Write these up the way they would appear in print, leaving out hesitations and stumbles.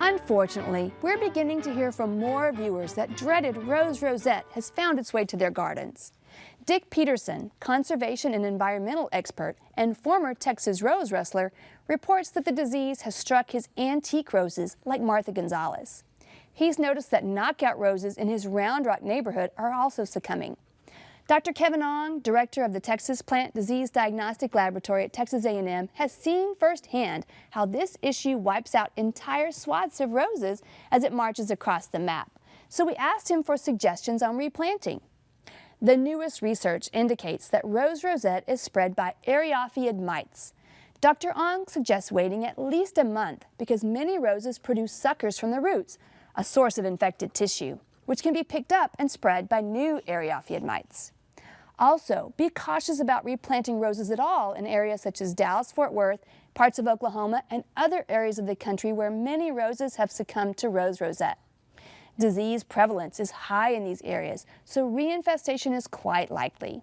Unfortunately, we're beginning to hear from more viewers that dreaded rose rosette has found its way to their gardens. Dick Peterson, conservation and environmental expert and former Texas rose wrestler, reports that the disease has struck his antique roses like Martha Gonzalez. He's noticed that knockout roses in his Round Rock neighborhood are also succumbing. Dr. Kevin Ong, director of the Texas Plant Disease Diagnostic Laboratory at Texas A&M, has seen firsthand how this issue wipes out entire swaths of roses as it marches across the map. So we asked him for suggestions on replanting. The newest research indicates that rose rosette is spread by Eriophid mites. Dr. Ong suggests waiting at least a month because many roses produce suckers from the roots, a source of infected tissue, which can be picked up and spread by new Eriophid mites. Also, be cautious about replanting roses at all in areas such as Dallas-Fort Worth, parts of Oklahoma, and other areas of the country where many roses have succumbed to rose rosette. Disease prevalence is high in these areas, so reinfestation is quite likely.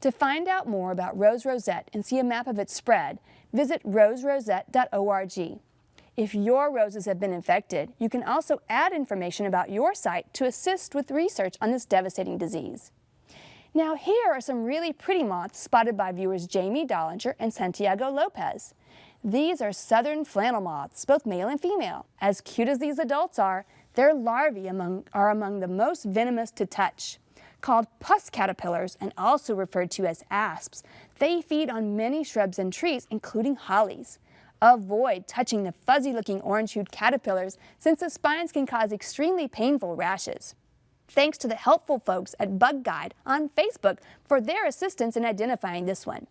To find out more about rose rosette and see a map of its spread, visit roserosette.org. If your roses have been infected, you can also add information about your site to assist with research on this devastating disease. Now here are some really pretty moths spotted by viewers Jamie Dollinger and Santiago Lopez. These are southern flannel moths, both male and female. As cute as these adults are, their larvae are among the most venomous to touch. Called pus caterpillars and also referred to as asps, they feed on many shrubs and trees, including hollies. Avoid touching the fuzzy-looking orange-hued caterpillars since the spines can cause extremely painful rashes. Thanks to the helpful folks at Bug Guide on Facebook for their assistance in identifying this one.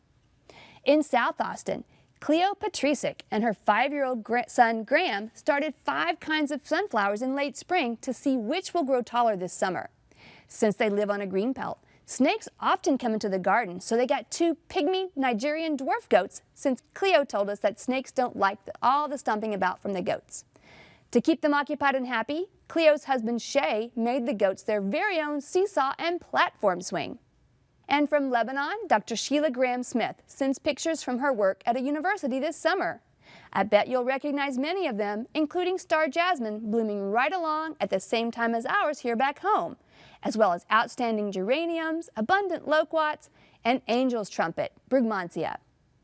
In South Austin, Cleo Patricic and her 5-year-old son Graham started 5 kinds of sunflowers in late spring to see which will grow taller this summer. Since they live on a green belt, snakes often come into the garden, so they got 2 pygmy Nigerian dwarf goats since Cleo told us that snakes don't like all the stomping about from the goats. To keep them occupied and happy, Cleo's husband Shay made the goats their very own seesaw and platform swing. And from Lebanon, Dr. Sheila Graham-Smith sends pictures from her work at a university this summer. I bet you'll recognize many of them, including star jasmine blooming right along at the same time as ours here back home, as well as outstanding geraniums, abundant loquats, and angel's trumpet, Brugmansia.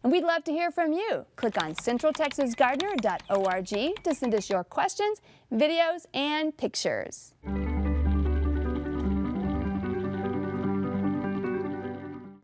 And we'd love to hear from you. Click on centraltexasgardener.org to send us your questions, videos, and pictures.